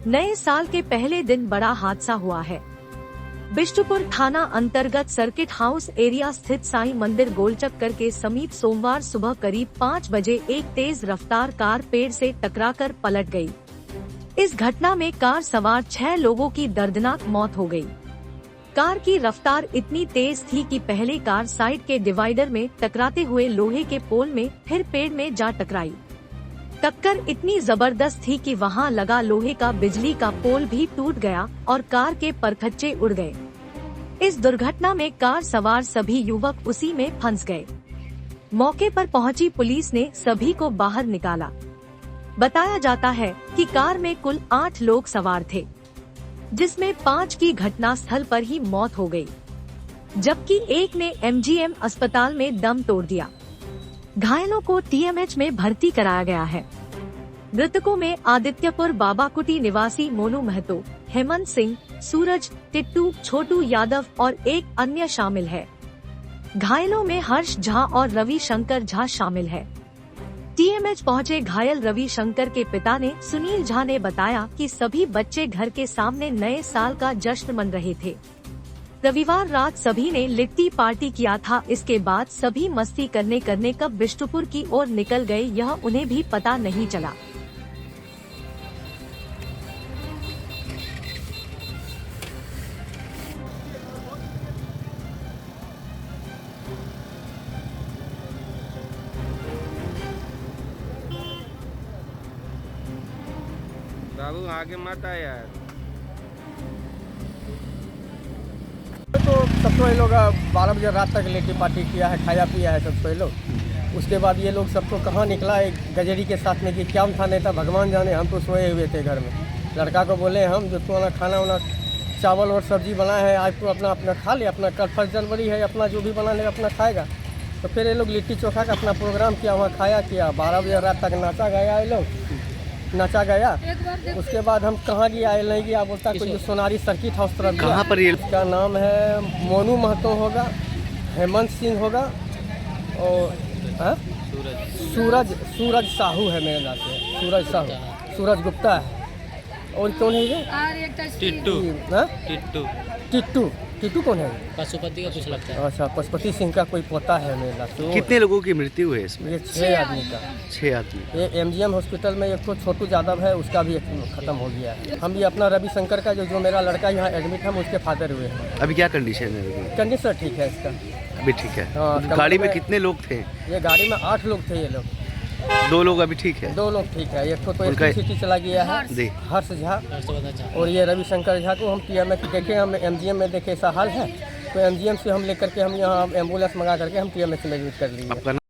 नए साल के पहले दिन बड़ा हादसा हुआ है। बिष्टुपुर थाना अंतर्गत सर्किट हाउस एरिया स्थित साईं मंदिर गोलचक्कर के समीप सोमवार सुबह करीब 5 बजे एक तेज रफ्तार कार पेड़ से टकराकर पलट गई। इस घटना में कार सवार 6 लोगों की दर्दनाक मौत हो गई। कार की रफ्तार इतनी तेज थी कि पहले कार साइड के डिवाइडर में टकराते हुए लोहे के पोल में फिर पेड़ में जा टकराई। टक्कर इतनी जबरदस्त थी कि वहां लगा लोहे का बिजली का पोल भी टूट गया और कार के परखच्चे उड़ गए। इस दुर्घटना में कार सवार सभी युवक उसी में फंस गए। मौके पर पहुंची पुलिस ने सभी को बाहर निकाला। बताया जाता है कि कार में कुल 8 लोग सवार थे, जिसमें 5 की घटना स्थल पर ही मौत हो गई, जबकि एक ने MGM अस्पताल में दम तोड़ दिया। घायलों को TMH में भर्ती कराया गया है। मृतकों में आदित्यपुर बाबाकुटी निवासी मोनू महतो, हेमंत सिंह, सूरज, टिट्टू, छोटू यादव और एक अन्य शामिल है। घायलों में हर्ष झा और रवि शंकर झा शामिल है। TMH पहुंचे घायल रवि शंकर के पिता ने सुनील झा ने बताया कि सभी बच्चे घर के सामने नए साल का जश्न मन रहे थे। रविवार रात सभी ने लिट्टी पार्टी किया था। इसके बाद सभी मस्ती करने कब बिष्टुपुर की ओर निकल गए यह उन्हें भी पता नहीं चला। बाबू आगे मत आ यार। तो सबको ये लोग 12 बजे रात तक लिट्टी पार्टी किया है, खाया पिया है सबको ये लोग। उसके बाद ये लोग सबको कहाँ निकला एक गजरी के साथ में कि क्या था नहीं था भगवान जाने। हम तो सोए हुए थे घर में। लड़का को बोले हम जो तू खाना वाना चावल और सब्जी बनाए है आज तो अपना खा ले, अपना कल 1 जनवरी है, अपना जो भी बना ले अपना खाएगा। तो फिर ये लोग लिट्टी चोखा का अपना प्रोग्राम किया, वहाँ खाया किया। 12 बजे रात तक नाचा गया, ये लोग नाचा गया। उसके बाद हम कहाँ गया नहीं गया, बोलता कोई सोनारी सर्किट हाउस तरफ। कहाँ पर ये? इसका नाम है मोनू महतो होगा, हेमंत सिंह होगा और सूरज साहू है मेरे नाम से, सूरज साहू, सूरज गुप्ता है। और कौन है ये? टिट्टू टिट्टू कौन है? पशुपति का कुछ लगता है। अच्छा, पशुपति सिंह का कोई पोता है मेरे नाम से। कितने लोगों की मृत्यु है इसमें? ये 6 आदमी का। 6 आदमी। ये MGM हॉस्पिटल में एक तो छोटू यादव है, उसका भी खत्म हो गया है। हम भी अपना रवि शंकर का जो मेरा लड़का यहाँ एडमिट है, उसके फादर हुए हैं। अभी क्या कंडीशन है? कंडीशन ठीक है इसका, अभी ठीक है। हाँ, गाड़ी में कितने लोग थे? ये गाड़ी में 8 लोग थे। ये लोग 2 लोग अभी ठीक है। 2 लोग ठीक है। एक तो इलेक्ट्रिसिटी चला गया है, हर्ष झा, और ये रवि शंकर झा को हम TMH देखे, हम MGM में देखे ऐसा हाल है तो MGM से हम लेकर के हम यहाँ एम्बुलेंस मंगा करके हम TMH में एडमिट कर लिए।